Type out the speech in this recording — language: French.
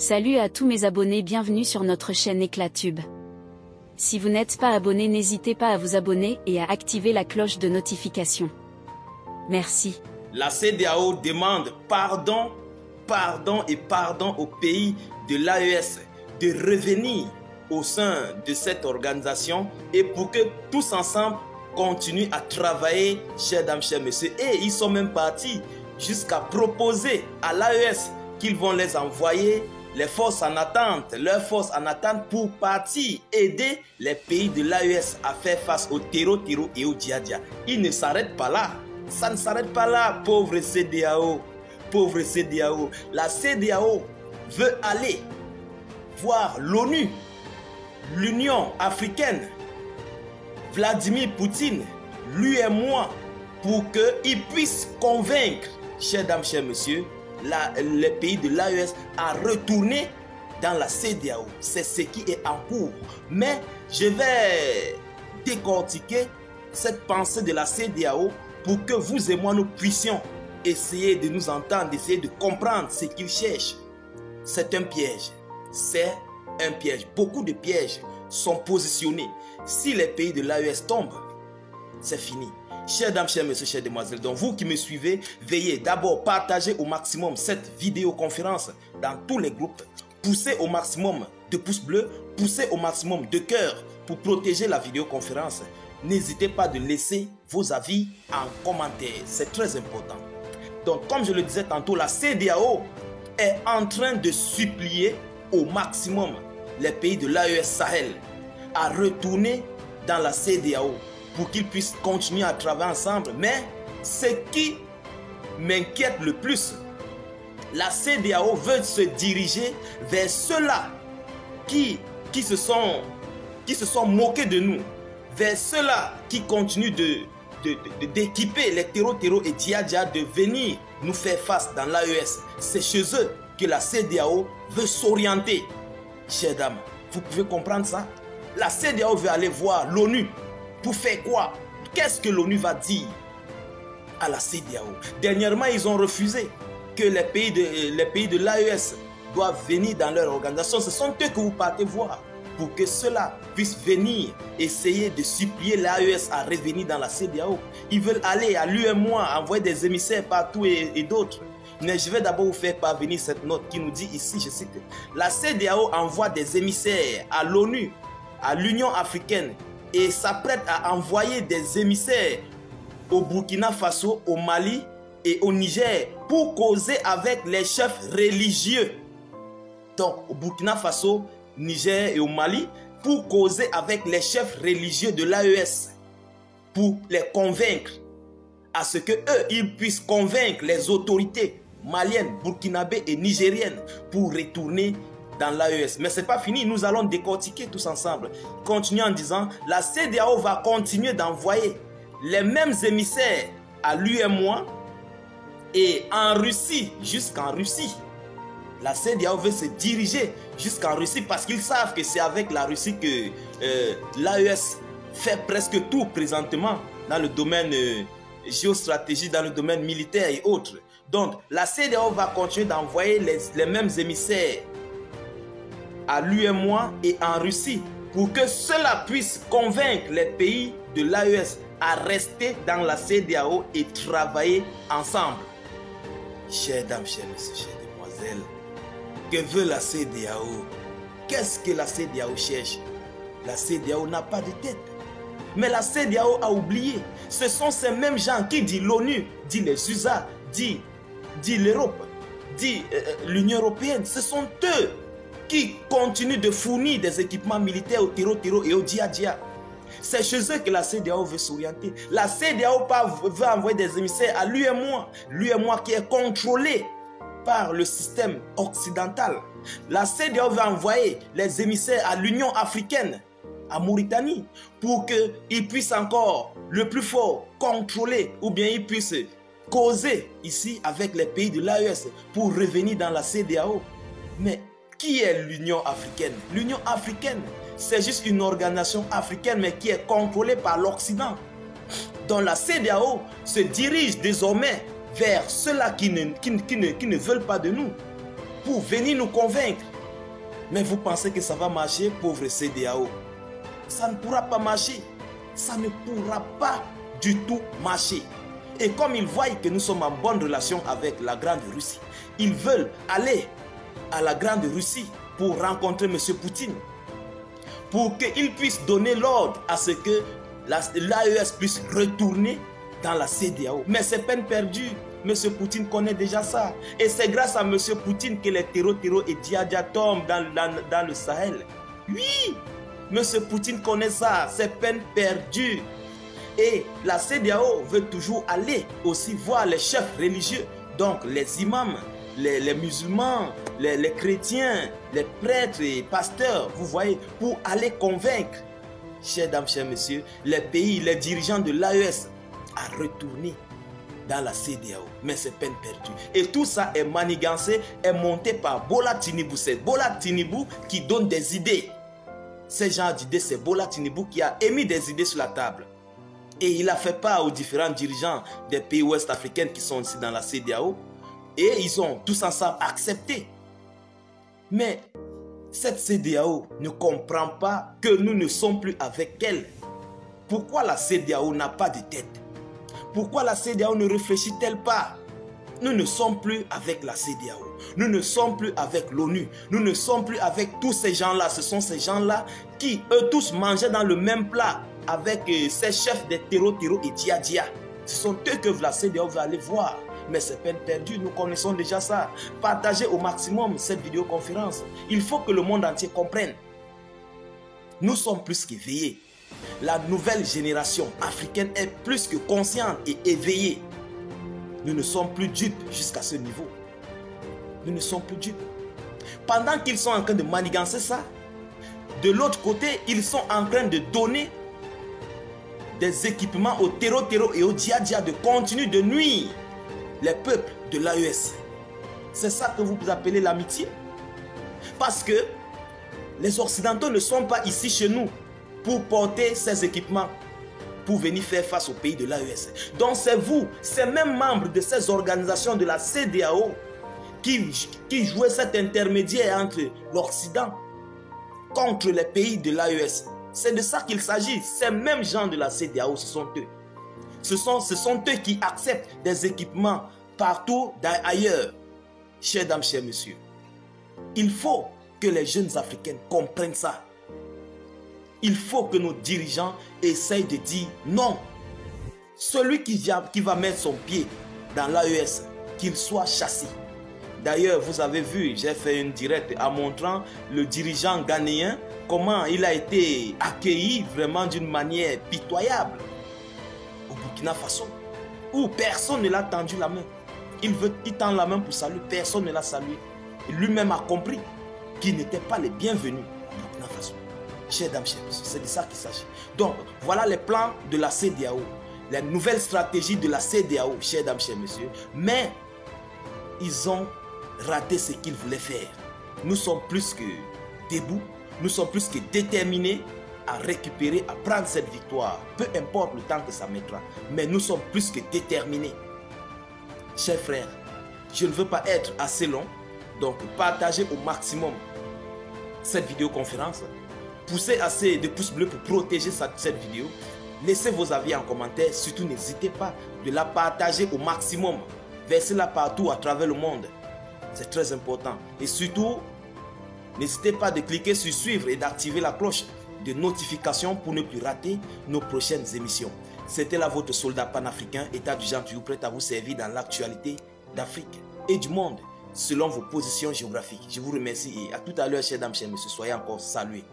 Salut à tous mes abonnés, bienvenue sur notre chaîne Éclatube. Si vous n'êtes pas abonné, n'hésitez pas à vous abonner et à activer la cloche de notification. Merci. La CEDEAO demande pardon au pays de l'AES de revenir au sein de cette organisation et pour que tous ensemble continuent à travailler, chers dames, chers messieurs. Et ils sont même partis jusqu'à proposer à l'AES qu'ils vont les envoyer leurs forces en attente pour partir aider les pays de l'AES à faire face au Tero et au Dia-Dia. Ils ne s'arrêtent pas là. Ça ne s'arrête pas là, pauvre CEDEAO. Pauvre CEDEAO. La CEDEAO veut aller voir l'ONU, l'Union africaine, Vladimir Poutine, lui et moi, pour qu'ils puissent convaincre, chers dames, chers messieurs, les pays de l'AES à retourner dans la CEDEAO. C'est ce qui est en cours. Mais je vais décortiquer cette pensée de la CEDEAO pour que vous et moi nous puissions essayer de nous entendre, essayer de comprendre ce qu'ils cherchent. C'est un piège. C'est un piège. Beaucoup de pièges sont positionnés. Si les pays de l'AES tombent, c'est fini. Chers dames, chers messieurs, chères demoiselles, donc vous qui me suivez, veillez d'abord partager au maximum cette vidéoconférence dans tous les groupes. Poussez au maximum de pouces bleus, poussez au maximum de cœurs pour protéger la vidéoconférence. N'hésitez pas de laisser vos avis en commentaire, c'est très important. Donc comme je le disais tantôt, la CEDEAO est en train de supplier au maximum les pays de l'AES Sahel à retourner dans la CEDEAO pour qu'ils puissent continuer à travailler ensemble. Mais ce qui m'inquiète le plus, la CEDEAO veut se diriger vers ceux-là qui se sont moqués de nous, vers ceux-là qui continuent d'équiper les Tero et Dia-Dia de venir nous faire face dans l'AES. C'est chez eux que la CEDEAO veut s'orienter. Chères dames, vous pouvez comprendre ça? La CEDEAO veut aller voir l'ONU. Pour faire quoi? Qu'est-ce que l'ONU va dire à la CEDEAO? Dernièrement, ils ont refusé que les pays de l'AES doivent venir dans leur organisation. Ce sont eux que vous partez voir pour que ceux-là puissent venir essayer de supplier l'AES à revenir dans la CEDEAO. Ils veulent aller à l'UEMOA, envoyer des émissaires partout et d'autres. Mais je vais d'abord vous faire parvenir cette note qui nous dit ici, je cite, la CEDEAO envoie des émissaires à l'ONU, à l'Union africaine, et s'apprête à envoyer des émissaires au Burkina Faso, au Mali et au Niger pour causer avec les chefs religieux. Donc au Burkina Faso, Niger et au Mali pour causer avec les chefs religieux de l'AES, pour les convaincre à ce que eux ils puissent convaincre les autorités maliennes, burkinabées et nigériennes pour retourner dans l'AES. Mais ce n'est pas fini, nous allons décortiquer tous ensemble. Continuez en disant, la CEDEAO va continuer d'envoyer les mêmes émissaires à l'UEMOA et en Russie, jusqu'en Russie. La CEDEAO veut se diriger jusqu'en Russie parce qu'ils savent que c'est avec la Russie que l'AES fait presque tout présentement dans le domaine géostratégie, dans le domaine militaire et autres. Donc la CEDEAO va continuer d'envoyer les mêmes émissaires à l'UEMOA et en Russie pour que cela puisse convaincre les pays de l'AES à rester dans la CEDEAO et travailler ensemble. Chères dames, chers messieurs, chères demoiselles, que veut la CEDEAO? Qu'est-ce que la CEDEAO cherche? La CEDEAO n'a pas de tête. Mais la CEDEAO a oublié. Ce sont ces mêmes gens qui disent l'ONU, dit les USA, dit l'Europe, dit l'Union européenne. Ce sont eux qui continuent de fournir des équipements militaires au Tero et au Dia-Dia. C'est chez eux que la CEDEAO veut s'orienter. La CEDEAO veut envoyer des émissaires à l'UEMOA. L'UEMOA qui est contrôlé par le système occidental. La CEDEAO veut envoyer les émissaires à l'Union africaine, à Mauritanie, pour qu'ils puissent encore, le plus fort, contrôler ou bien ils puissent causer ici avec les pays de l'AES pour revenir dans la CEDEAO. Mais qui est l'Union africaine? L'Union africaine, c'est juste une organisation africaine mais qui est contrôlée par l'Occident. Donc la CEDEAO se dirige désormais vers ceux-là qui ne veulent pas de nous. pour venir nous convaincre. Mais vous pensez que ça va marcher, pauvre CEDEAO? Ça ne pourra pas marcher. Ça ne pourra pas du tout marcher. Et comme ils voient que nous sommes en bonne relation avec la Grande Russie, ils veulent aller à la Grande Russie pour rencontrer M. Poutine, pour qu'il puisse donner l'ordre à ce que l'AES puisse retourner dans la CEDEAO. Mais c'est peine perdue. M. Poutine connaît déjà ça. Et c'est grâce à M. Poutine que les terreaux et Dia tombent dans le Sahel. Oui, M. Poutine connaît ça. C'est peine perdue. Et la CEDEAO veut toujours aller aussi voir les chefs religieux, donc les imams, les musulmans, les chrétiens, les prêtres et pasteurs, vous voyez, pour aller convaincre, chers dames, chers messieurs, les pays, les dirigeants de l'AES à retourner dans la CEDEAO. Mais c'est peine perdue. Et tout ça est manigancé, est monté par Bola Tinubu. C'est Bola Tinubu qui donne des idées. Ce genre d'idées, c'est Bola Tinubu qui a émis des idées sur la table. Et il a fait part aux différents dirigeants des pays ouest-africains qui sont ici dans la CEDEAO. Et ils ont tous ensemble accepté. Mais cette CEDEAO ne comprend pas que nous ne sommes plus avec elle. Pourquoi la CEDEAO n'a pas de tête? Pourquoi la CEDEAO ne réfléchit-elle pas? Nous ne sommes plus avec la CEDEAO. Nous ne sommes plus avec l'ONU. Nous ne sommes plus avec tous ces gens-là. Ce sont ces gens-là qui, eux tous, mangeaient dans le même plat avec ces chefs des terreaux et Dia. Ce sont eux que la CEDEAO va aller voir. Mais c'est peine perdue, nous connaissons déjà ça. Partagez au maximum cette vidéoconférence. Il faut que le monde entier comprenne. Nous sommes plus qu'éveillés. La nouvelle génération africaine est plus que consciente et éveillée. Nous ne sommes plus dupes jusqu'à ce niveau. Nous ne sommes plus dupes. Pendant qu'ils sont en train de manigancer ça, de l'autre côté, ils sont en train de donner des équipements aux terreaux et aux Dia de continuer de nuire les peuples de l'AES. C'est ça que vous appelez l'amitié? Parce que les Occidentaux ne sont pas ici chez nous pour porter ces équipements, pour venir faire face aux pays de l'AES. Donc c'est vous, ces mêmes membres de ces organisations de la CEDEAO qui jouaient cet intermédiaire entre l'Occident contre les pays de l'AES. C'est de ça qu'il s'agit. Ces mêmes gens de la CEDEAO, ce sont eux. Ce sont eux qui acceptent des équipements partout ailleurs. Chers dames, chers messieurs, il faut que les jeunes Africains comprennent ça. Il faut que nos dirigeants essayent de dire non. Celui qui va mettre son pied dans l'AES, qu'il soit chassé. D'ailleurs, vous avez vu, j'ai fait une directe en montrant le dirigeant ghanéen, comment il a été accueilli vraiment d'une manière pitoyable au Burkina Faso, où personne ne l'a tendu la main. Il tend la main pour saluer, personne ne l'a salué. Lui-même a compris qu'il n'était pas les bienvenus au Burkina Faso. Chers dames, chers messieurs, c'est de ça qu'il s'agit. Donc, voilà les plans de la CEDEAO, les nouvelles stratégies de la CEDEAO, chers dames, chers messieurs. Mais, ils ont raté ce qu'ils voulaient faire. Nous sommes plus que debout, nous sommes plus que déterminés à récupérer, à prendre cette victoire. Peu importe le temps que ça mettra, mais nous sommes plus que déterminés. Chers frères, je ne veux pas être assez long, donc partagez au maximum cette vidéoconférence. Poussez assez de pouces bleus pour protéger cette vidéo. Laissez vos avis en commentaire. Surtout, n'hésitez pas de la partager au maximum. Versez-la partout à travers le monde. C'est très important. Et surtout, n'hésitez pas de cliquer sur suivre et d'activer la cloche de notification pour ne plus rater nos prochaines émissions. C'était là votre soldat panafricain, état d'urgence toujours prêt à vous servir dans l'actualité d'Afrique et du monde selon vos positions géographiques. Je vous remercie et à tout à l'heure, chers dames, chers messieurs. Soyez encore salués.